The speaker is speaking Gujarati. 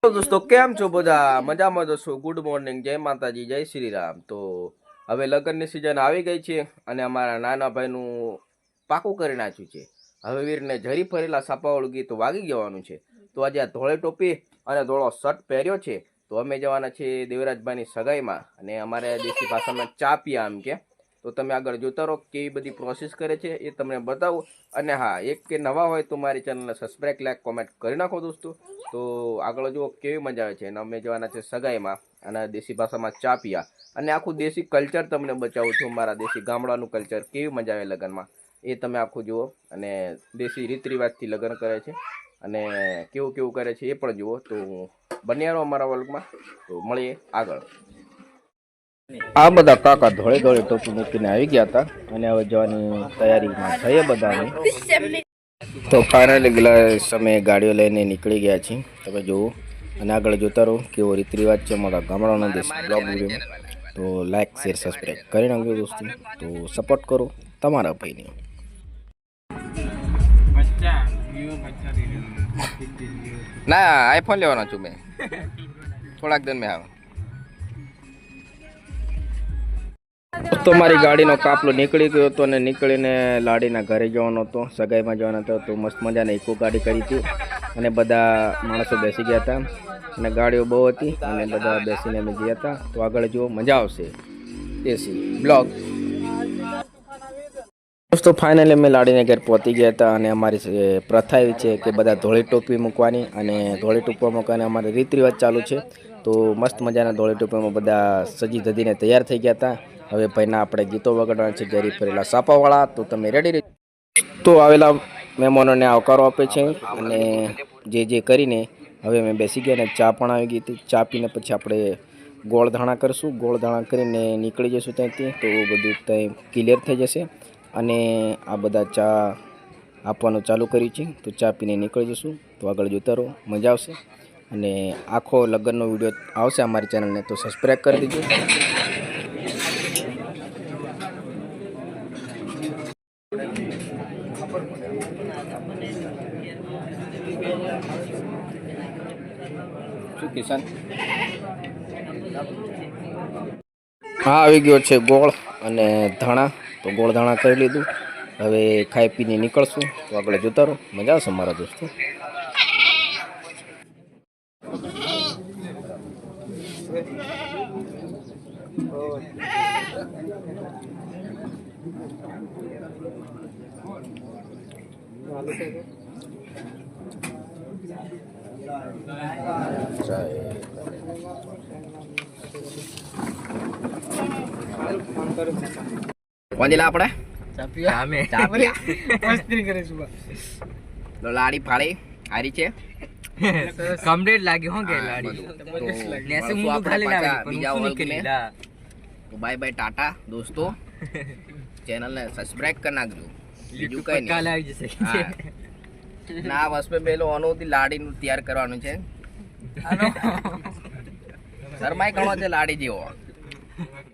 તો દોસ્તો કેમ છો બધા મજામાં દોસ્તો ગુડ મોર્નિંગ જય માતાજી જય શ્રી રામ। તો હવે લગ્નની સિઝન આવી ગઈ છે અને અમારા નાના ભાઈનું પાકું કરી નાખ્યું છે। હવે વીરને જરી ફરેલા સાપાવાળું ગીત વાગી જવાનું છે। તો આજે આ ધોળે ટોપી અને ધોળો શર્ટ પહેર્યો છે તો અમે જવાના છીએ દેવરાજભાઈની સગાઈમાં અને અમારે દેશી ભાષામાં ચા પીયા આમ કે। તો તમે આગળ જોતા રહો કેવી બધી પ્રોસેસ કરે છે એ તમને બતાવું। અને હા એક કે નવા હોય તો મારી ચેનલને સબસ્ક્રાઈબ લાઈક કોમેન્ટ કરી નાખો દોસ્તો। તો આગળ જુઓ કેવી મજા આવે છે અને અમે જવાના છે સગાઈમાં અને દેશી ભાષામાં ચા પીયા અને આખું દેશી કલ્ચર તમને બતાવું છું। મારા દેશી ગામડાનું કલ્ચર કેવી મજા આવે લગ્નમાં એ તમે આખું જુઓ અને દેશી રીત રિવાજથી લગ્ન કરે છે અને કેવું કેવું કરે છે એ પણ જુઓ। તો બન્યા રહો અમારા વર્ગમાં। તો મળીએ આગળ। આ બધા કાકા ધોળે ધોળે ટોપી મૂકીને આવી ગયા હતા અને હવે જવાની તૈયારીમાં થઈએ બધાની। તો ફાઇનલી ગયેલા સમયે ગાડીઓ લઈને નીકળી ગયા છીએ તમે જુઓ અને આગળ જોતા રહો કેવો રીત રિવાજ છે અમારા ગામડાનો દેશ બ્લોગ વિડીયો। તો લાઈક શેર સબસ્ક્રાઈબ કરી નાખજો દોસ્તો। તો સપોર્ટ કરો તમારા ભાઈને। ના આઈફોન લેવાનો છું મેં થોડાક દિન મેં આવું। તો મારી ગાડીનો કાફલો નીકળી ગયો હતો અને નીકળીને લાડીના ઘરે જવાનો હતો સગાઈમાં જવાનો હતો। તો મસ્ત મજાની ઇકો ગાડી કરી હતી અને બધા માણસો બેસી ગયા હતા અને ગાડીઓ બહુ હતી અને બધા બેસીને અમે ગયા હતા। તો આગળ જુઓ મજા આવશે દેશી બ્લોગ દોસ્તો। ફાઇનલી અમે લાડીને ઘર પહોંચી ગયા હતા અને અમારી પ્રથા એવી છે કે બધા ધોળી ટોપી મૂકવાની અને ધોળી ટોપી મૂકવાની અમારી રીત રિવાજ ચાલુ છે। તો મસ્ત મજાના ધોળી ટોપીમાં બધા સજી ધજીને તૈયાર થઈ ગયા હતા। હવે ભાઈના આપણે ગીતો વગાડવાના છે જરી ફરેલા સાપાવાળા। તો તમે રેડી તો આવેલા મહેમાનોને આવકારો આપે છે અને જે કરીને હવે અમે બેસી ગયા અને ચા પણ આવી ગઈ હતી। ચા પીને પછી આપણે ગોળ ધાણા કરીશું। ગોળ ધાણા કરીને નીકળી જઈશું ત્યાંથી। તો બધું ત્યાં ક્લિયર થઈ જશે અને આ બધા ચા આપવાનું ચાલુ કર્યું છે। તો ચા પીને નીકળી જઈશું। તો આગળ જોતા રહો મજા આવશે અને આખો લગ્નનો વિડીયો આવશે અમારી ચેનલને તો સબસ્ક્રાઈબ કરી દીજો। શું કિશન હા આવી ગયો છે ગોળ અને ધાણા। તો ગોળ ધાણા કરી લીધું હવે ખાઈ પીને નીકળશું। તો આગળ જોતા રહો મજા આવશે મારા દોસ્તો। કોંજીલા આપણે લાડી ફાળી હારી છે કમ્પ્લીટ લાગી હો કે લાડી નેસે મુંહ ખાલી ના બીજા નીકળી તો બાય બાય ટાટા દોસ્તો। ચેનલને સબસ્ક્રાઇબ કરી નાખજો બીજું કઈ નહીં કાલે આવી જશે ના બસ पे પેલો અનોથી લાડીનું તૈયાર કરવાનું છે શરમાઈ ઘણો છે લાડી જેવો।